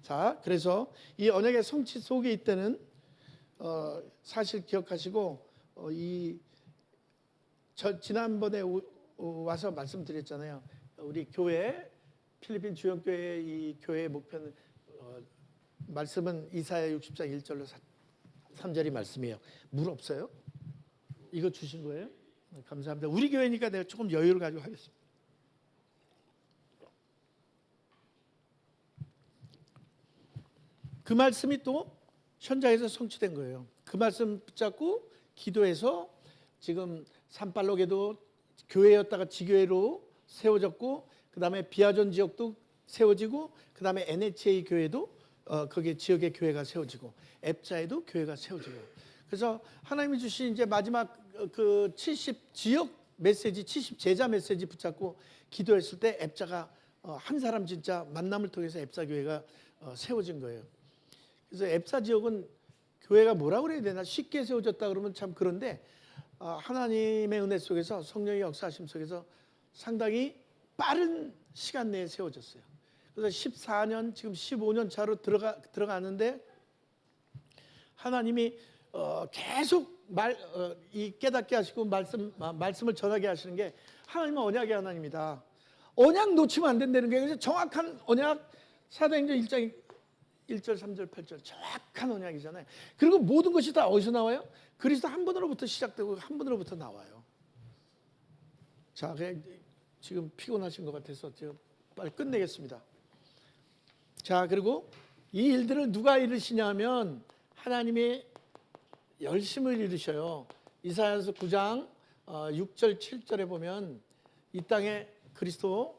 Speaker 1: 자, 그래서 이 언약의 성취 속에 있다는 사실 기억하시고 지난번에 와서 말씀드렸잖아요. 우리 교회 필리핀 주영교회 이 교회의 목표는 말씀은 이사야 60장 1절로 3절이 말씀이에요. 물 없어요? 이거 주신 거예요? 감사합니다. 우리 교회니까 내가 조금 여유를 가지고 하겠습니다. 그 말씀이 또 현장에서 성취된 거예요. 그 말씀 붙잡고 기도해서 지금 산팔록에도 교회였다가 지교회로 세워졌고 그 다음에 비아존 지역도 세워지고 그 다음에 NHA 교회도 거기 지역의 교회가 세워지고 앱자에도 교회가 세워지고 그래서 하나님이 주신 이제 마지막 그 70 지역 메시지 70 제자 메시지 붙잡고 기도했을 때 앱자가 한 사람 진짜 만남을 통해서 앱사 교회가 세워진 거예요. 그래서 앱사 지역은 교회가 뭐라고 그래야 되나 쉽게 세워졌다 그러면 참 그런데 하나님의 은혜 속에서 성령의 역사하심 속에서 상당히 빠른 시간 내에 세워졌어요. 그래서 14년 지금 15년 차로 들어가는데 하나님이 계속 이 깨닫게 하시고 말씀을 전하게 하시는 게 하나님은 언약의 하나님이다. 언약 놓치면 안 된다는 게 그래서 정확한 언약 사도행전 1장 1절, 3절, 8절 정확한 언약이잖아요. 그리고 모든 것이 다 어디서 나와요? 그리스도 한 분으로부터 시작되고 한 분으로부터 나와요. 자, 지금 피곤하신 것 같아서 지금 빨리 끝내겠습니다. 자, 그리고 이 일들을 누가 이루시냐 하면 하나님이 열심을 이루셔요. 이사야서 9장 6절, 7절에 보면 이 땅에 그리스도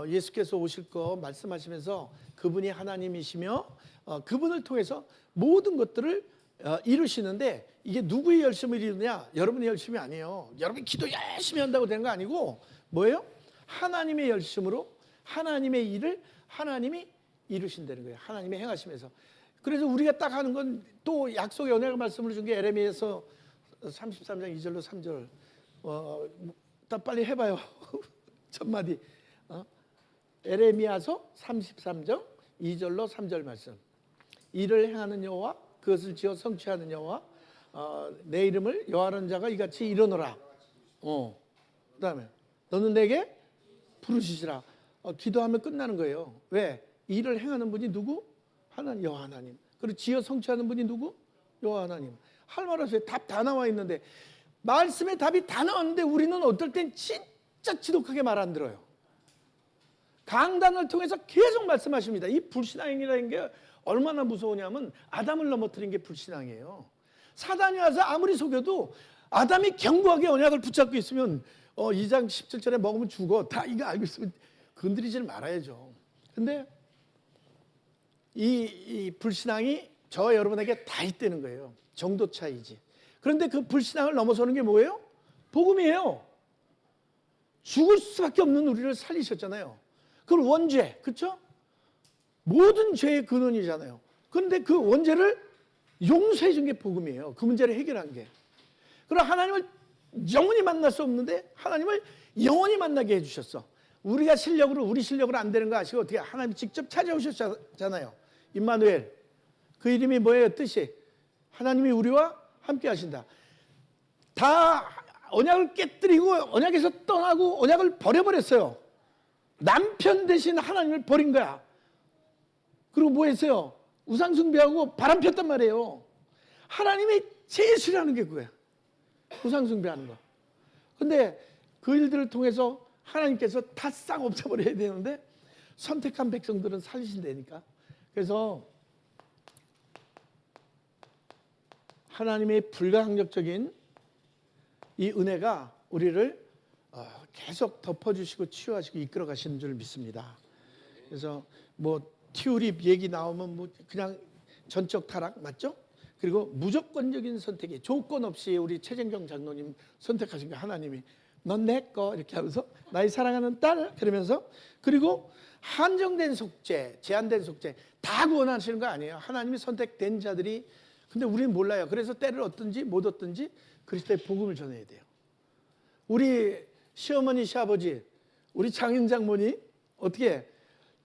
Speaker 1: 예수께서 오실 거 말씀하시면서 그분이 하나님이시며 그분을 통해서 모든 것들을 이루시는데 이게 누구의 열심을 이루느냐? 여러분의 열심이 아니에요. 여러분이 기도 열심히 한다고 되는 거 아니고 뭐예요? 하나님의 열심으로 하나님의 일을 하나님이 이루신다는 거예요. 하나님이 행하시면서. 그래서 우리가 딱 하는 건 또 약속의 언약의 말씀을 준 게 에레미야서 33장 2절로 3절. 딱 빨리 해봐요. 첫 마디. 에레미야서 33장 2절로 3절 말씀. 일을 행하는 여호와 그것을 지어 성취하는 여호와 내 이름을 여호와라는 자가 이같이 이르노라. 그다음에 너는 내게 부르시리라. 기도하면 끝나는 거예요. 왜? 일을 행하는 분이 누구? 하나님, 여호와 하나님. 그리고 지어 성취하는 분이 누구? 여호와 하나님. 할 말 없어요. 답 다 나와 있는데 말씀에 답이 다 나왔는데 우리는 어떨 땐 진짜 지독하게 말 안 들어요. 강단을 통해서 계속 말씀하십니다. 이 불신앙이라는 게 얼마나 무서우냐면 아담을 넘어뜨린 게 불신앙이에요. 사단이 와서 아무리 속여도 아담이 견고하게 언약을 붙잡고 있으면 2장 17절에 먹으면 죽어. 다 이거 알고 있으면 건드리질 말아야죠. 근데 이 불신앙이 저와 여러분에게 다 있다는 거예요. 정도 차이지. 그런데 그 불신앙을 넘어서는 게 뭐예요? 복음이에요. 죽을 수밖에 없는 우리를 살리셨잖아요. 그걸 원죄, 그렇죠? 모든 죄의 근원이잖아요. 그런데 그 원죄를 용서해 준 게 복음이에요. 그 문제를 해결한 게. 그럼 하나님을 영원히 만날 수 없는데 하나님을 영원히 만나게 해주셨어. 우리 실력으로 안 되는 거 아시고 어떻게 하나님이 직접 찾아오셨잖아요. 임마누엘. 그 이름이 뭐예요? 뜻이 하나님이 우리와 함께 하신다. 다 언약을 깨뜨리고 언약에서 떠나고 언약을 버려버렸어요. 남편 대신 하나님을 버린 거야. 그리고 뭐 했어요? 우상 숭배하고 바람 폈단 말이에요. 하나님이 제일 싫어하는 게 그거야. 우상 숭배하는 거. 근데 그 일들을 통해서 하나님께서 다 싹 없애버려야 되는데 선택한 백성들은 살리신다니까. 그래서 하나님의 불가항력적인 이 은혜가 우리를 계속 덮어주시고 치유하시고 이끌어 가시는 줄 믿습니다. 그래서 뭐 튤립 얘기 나오면 뭐 그냥 전적 타락 맞죠? 그리고 무조건적인 선택이 조건 없이 우리 최정경 장로님 선택하신 거 하나님이 넌 내 거 이렇게 하면서 나의 사랑하는 딸 그러면서 그리고 한정된 속죄, 제한된 속죄 다 구원하시는 거 아니에요. 하나님이 선택된 자들이 근데 우리는 몰라요. 그래서 때를 얻든지 못 얻든지 그리스도의 복음을 전해야 돼요. 우리 시어머니, 시아버지, 우리 장인 장모님 어떻게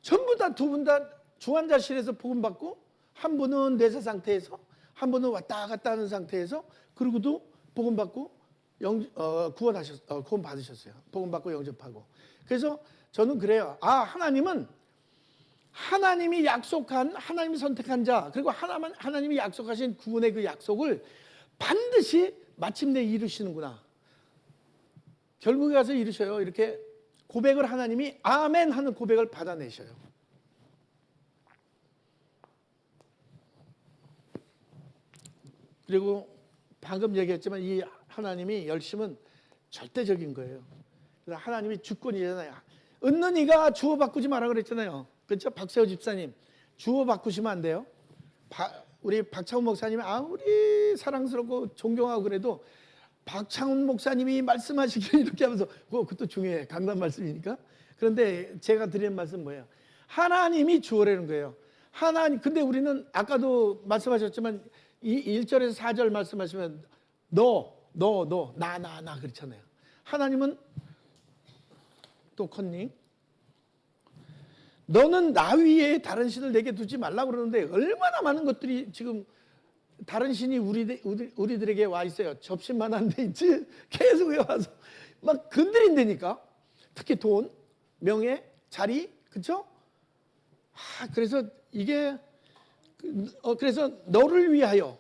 Speaker 1: 전부 다 두 분 다 중환자실에서 복음 받고 한 분은 뇌사 상태에서 한 분은 왔다 갔다 하는 상태에서 그리고도 복음 받고 구원 받으셨어요. 복음 받고 영접하고. 그래서 저는 그래요. 하나님이 약속한 하나님이 선택한 자 그리고 하나님이 약속하신 구원의 그 약속을 반드시 마침내 이루시는구나. 결국에 가서 이루셔요. 이렇게 고백을 하나님이 아멘 하는 고백을 받아내셔요. 그리고 방금 얘기했지만 이 하나님이 열심은 절대적인 거예요. 그래서 하나님이 주권이잖아요. 얻는 이가 주어 바꾸지 마라 그랬잖아요. 그렇죠? 박세호 집사님 주어 바꾸시면 안 돼요. 우리 박창훈 목사님이 아무리 사랑스럽고 존경하고 그래도 박창훈 목사님이 말씀하시길 이렇게 하면서 그것도 중요해. 강단 말씀이니까. 그런데 제가 드리는 말씀 뭐예요? 하나님이 주어라는 거예요. 근데 우리는 아까도 말씀하셨지만 이 1절에서 4절 말씀하시면 나 그렇잖아요. 하나님은 또 컨닝 너는 나 위에 다른 신을 내게 두지 말라고 그러는데 얼마나 많은 것들이 지금 다른 신이 우리들에게 와 있어요. 접신만한 데 있지 계속 와서 막 건드린다니까. 특히 돈, 명예, 자리, 그렇죠? 그래서 이게 그래서 너를 위하여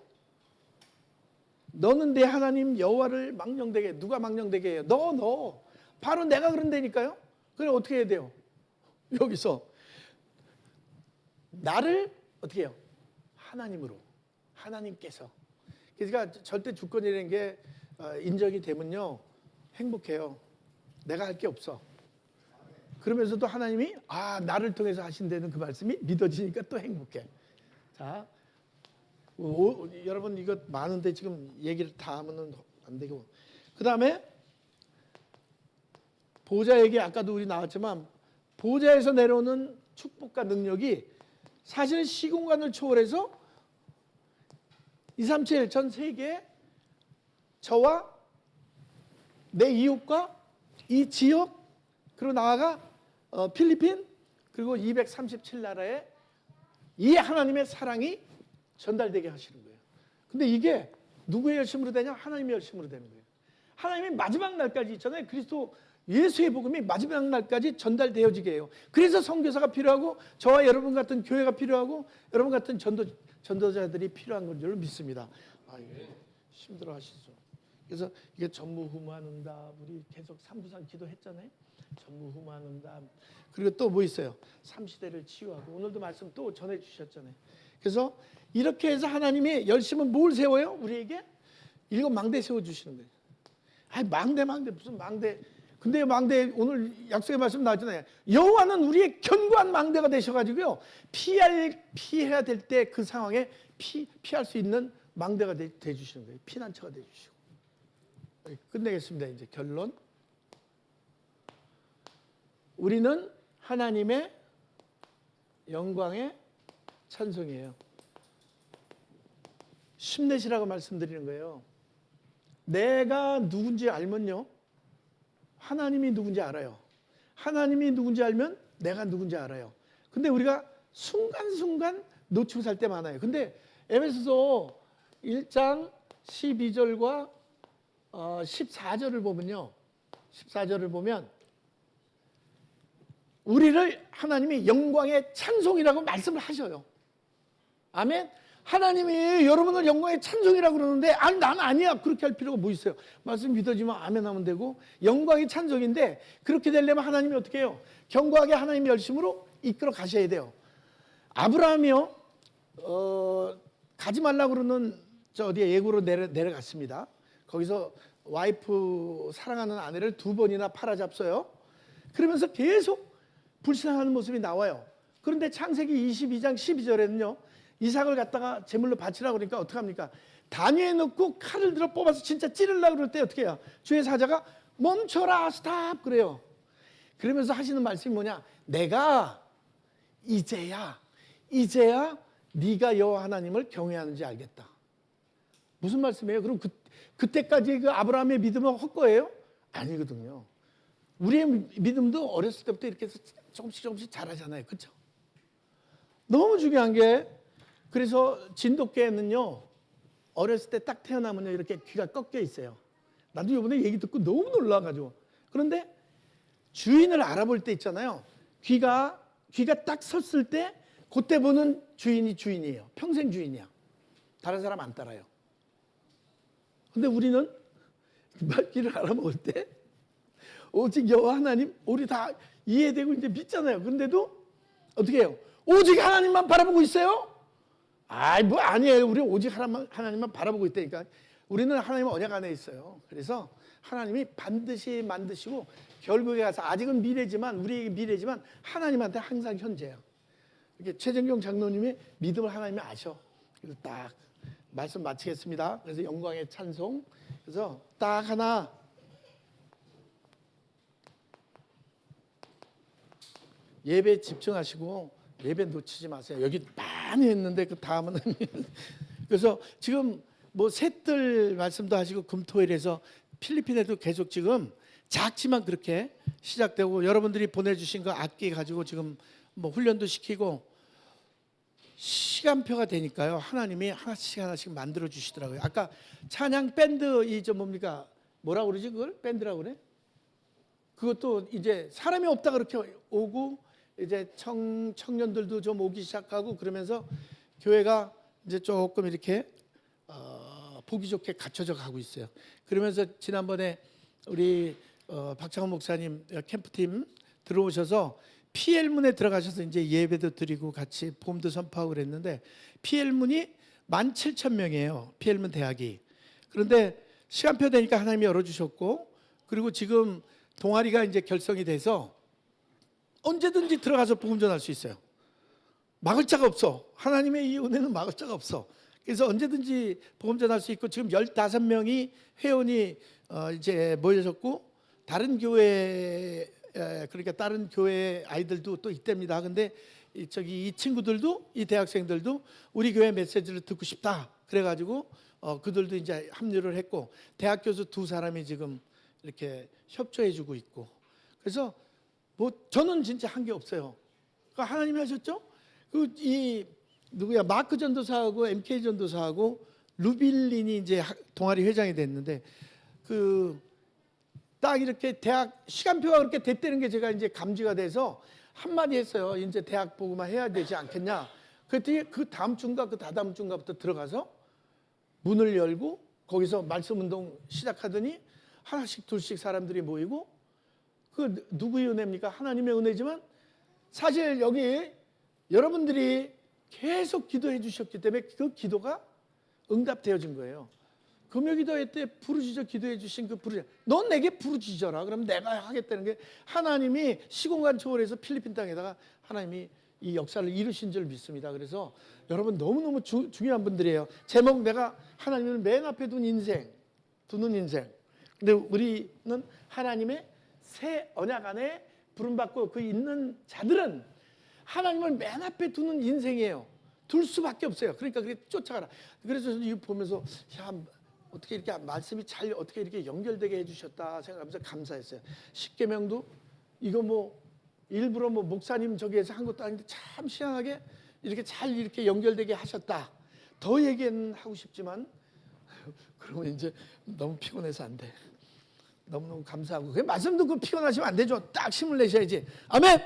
Speaker 1: 너는 내 하나님 여호와를 망령되게 누가 망령되게 해요? 너 바로 내가 그런다니까요. 그럼 어떻게 해야 돼요? 여기서 나를 어떻게 해요? 하나님으로 하나님께서 그러니까 절대 주권이라는 게 인정이 되면요 행복해요. 내가 할 게 없어. 그러면서도 하나님이 나를 통해서 하신다는 그 말씀이 믿어지니까 또 행복해. 자, 여러분 이거 많은데 지금 얘기를 다 하면 안 되고 그 다음에 보좌 얘기 아까도 우리 나왔지만 보좌에서 내려오는 축복과 능력이 사실은 시공간을 초월해서 237 전 세계 저와 내 이웃과 이 지역 그리고 나아가 필리핀 그리고 237나라에 이 하나님의 사랑이 전달되게 하시는 거예요. 근데 이게 누구의 열심으로 되냐? 하나님의 열심으로 되는 거예요. 하나님이 마지막 날까지 있잖아요. 그리스도 예수의 복음이 마지막 날까지 전달되어지게 해요. 그래서 선교사가 필요하고 저와 여러분 같은 교회가 필요하고 여러분 같은 전도자들이 필요한 건 줄 믿습니다. 힘들어 하시죠. 그래서 이게 전무후무하는다. 우리 계속 삼부상 기도했잖아요. 전무후무하는다. 그리고 또 뭐 있어요? 삼시대를 치유하고 오늘도 말씀 또 전해 주셨잖아요. 그래서 이렇게 해서 하나님이 열심은 뭘 세워요? 우리에게 7 망대 세워주시는 거예요. 망대 무슨 망대. 근데 망대 오늘 약속의 말씀 나왔잖아요. 여호와는 우리의 견고한 망대가 되셔가지고요. 피해야 될 때 그 상황에 피할 수 있는 망대가 되주시는 거예요. 피난처가 되주시고. 끝내겠습니다. 이제 결론. 우리는 하나님의 영광의 찬송이에요. 힘내시라고 말씀드리는 거예요. 내가 누군지 알면요. 하나님이 누군지 알아요. 하나님이 누군지 알면 내가 누군지 알아요. 근데 우리가 순간순간 놓치고 살 때 많아요. 근데 에베소서 1장 12절과 14절을 보면요. 14절을 보면 우리를 하나님이 영광의 찬송이라고 말씀을 하셔요. 아멘. 하나님이 여러분을 영광의 찬송이라고 그러는데 난 아니야. 그렇게 할 필요가 뭐 있어요. 말씀 믿어지면 아멘 하면 되고 영광의 찬송인데 그렇게 되려면 하나님이 어떻게 해요? 견고하게 하나님의 열심으로 이끌어 가셔야 돼요. 아브라함이요. 가지 말라고 그러는 어디에 예고로 내려갔습니다. 거기서 와이프 사랑하는 아내를 2번이나 팔아잡어요. 그러면서 계속 불신하는 모습이 나와요. 그런데 창세기 22장 12절에는요. 이삭을 갖다가 제물로 바치라고 그러니까 어떡합니까? 단위에 넣고 칼을 들어 뽑아서 진짜 찌르려고 그럴 때 어떻게 해요? 주의 사자가 멈춰라, 스탑 그래요. 그러면서 하시는 말씀이 뭐냐? 내가 이제야 네가 여호와 하나님을 경외하는지 알겠다. 무슨 말씀이에요? 그럼 그때까지 그 아브라함의 믿음은 헛거예요? 아니거든요. 우리의 믿음도 어렸을 때부터 이렇게 해서 조금씩 자라잖아요. 그렇죠? 너무 중요한 게, 그래서 진돗개는요 어렸을 때 딱 태어나면요 이렇게 귀가 꺾여 있어요. 나도 이번에 얘기 듣고 너무 놀라가지고. 그런데 주인을 알아볼 때 있잖아요. 귀가 딱 섰을 때 그때 보는 주인이 주인이에요. 평생 주인이야. 다른 사람 안 따라요. 근데 우리는 귀를 알아먹을 때 오직 여호와 하나님, 우리 다 이해되고 이제 믿잖아요. 그런데도 어떻게 해요? 오직 하나님만 바라보고 있어요? 뭐 아니에요. 우리 오직 하나님만 바라보고 있다니까. 우리는 하나님 언약 안에 있어요. 그래서 하나님이 반드시 만드시고 결국에 가서, 아직은 미래지만, 우리에게 미래지만 하나님한테 항상 현재예요. 이렇게 최정경 장로님이 믿음을 하나님이 아셔. 그래서 딱 말씀 마치겠습니다. 그래서 영광의 찬송. 그래서 딱 하나, 예배에 집중하시고 예배 놓치지 마세요. 여기 많이 했는데 그 다음은 그래서 지금 뭐 셋들 말씀도 하시고 금토일에서 필리핀에도 계속 지금 작지만 그렇게 시작되고, 여러분들이 보내주신 거 악기 가지고 지금 뭐 훈련도 시키고 시간표가 되니까요. 하나님이 하나씩 만들어 주시더라고요. 아까 찬양 밴드 뭡니까? 뭐라고 그러지 그걸? 밴드라고 그래? 그것도 이제 사람이 없다 그렇게 오고, 이제 청년들도 좀 오기 시작하고 그러면서 교회가 이제 조금 이렇게 보기 좋게 갖춰져 가고 있어요. 그러면서 지난번에 우리 박창원 목사님 캠프팀 들어오셔서 PL문에 들어가셔서 이제 예배도 드리고 같이 복음도 선포하고 그랬는데, PL문이 17,000명이에요. PL문 대학이. 그런데 시간표 되니까 하나님이 열어주셨고, 그리고 지금 동아리가 이제 결성이 돼서 언제든지 들어가서 복음 전할 수 있어요. 막을 자가 없어. 하나님의 이 은혜는 막을 자가 없어. 그래서 언제든지 복음 전할 수 있고, 지금 15명이 회원이 이제 모여졌고, 다른 교회, 그러니까 다른 교회 아이들도 또 있답니다. 근데 이 친구들도, 이 대학생들도 우리 교회 메시지를 듣고 싶다 그래가지고 그들도 이제 합류를 했고, 대학 교수 2사람이 지금 이렇게 협조해주고 있고. 그래서 뭐 저는 진짜 한 게 없어요. 그러니까 하나님이 하셨죠. 누구야, 마크 전도사하고 MK 전도사하고 루빌린이 이제 동아리 회장이 됐는데, 딱 이렇게 대학 시간표가 그렇게 됐다는 게 제가 이제 감지가 돼서 한마디 했어요. 이제 대학 보고만 해야 되지 않겠냐. 그랬더니 그 다음 주인가 그 다다음 주인가부터 들어가서 문을 열고 거기서 말씀 운동 시작하더니 하나씩 둘씩 사람들이 모이고, 그 누구의 은혜입니까? 하나님의 은혜지만, 사실 여기 여러분들이 계속 기도해 주셨기 때문에 그 기도가 응답되어진 거예요. 금요기도회 때 부르짖어 기도해 주신 그 부르짖어, 넌 내게 부르짖어라. 그럼 내가 하겠다는 게, 하나님이 시공간 초월해서 필리핀 땅에다가 하나님이 이 역사를 이루신 줄 믿습니다. 그래서 여러분 너무너무 중요한 분들이에요. 제목, 내가 하나님을 맨 앞에 두는 인생. 근데 우리는 하나님의 새 언약 안에 부름받고 그 있는 자들은 하나님을 맨 앞에 두는 인생이에요. 둘 수밖에 없어요. 그러니까 그렇게 쫓아가라. 그래서 이거 보면서 어떻게 이렇게 말씀이 잘 어떻게 이렇게 연결되게 해주셨다 생각하면서 감사했어요. 십계명도 이거 뭐 일부러 뭐 목사님 저기에서 한 것도 아닌데 참 희한하게 이렇게 잘 이렇게 연결되게 하셨다. 더 얘기는 하고 싶지만 그러면 이제 너무 피곤해서 안 돼. 너무너무 감사하고, 그 말씀 듣고 피곤하시면 안 되죠. 딱 힘을 내셔야지. 아멘.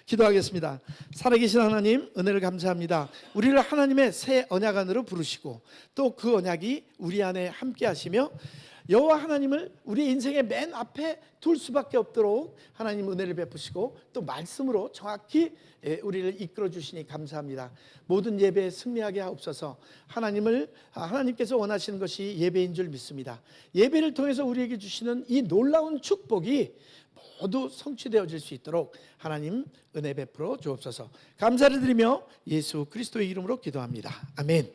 Speaker 1: 기도하겠습니다. 살아계신 하나님, 은혜를 감사합니다. 우리를 하나님의 새 언약 안으로 부르시고, 또 그 언약이 우리 안에 함께 하시며, 여호와 하나님을 우리 인생의 맨 앞에 둘 수밖에 없도록 하나님 은혜를 베푸시고, 또 말씀으로 정확히 우리를 이끌어 주시니 감사합니다. 모든 예배에 승리하게 하옵소서. 하나님께서 원하시는 것이 예배인 줄 믿습니다. 예배를 통해서 우리에게 주시는 이 놀라운 축복이 모두 성취되어질 수 있도록 하나님 은혜 베풀어 주옵소서. 감사를 드리며 예수 그리스도의 이름으로 기도합니다. 아멘.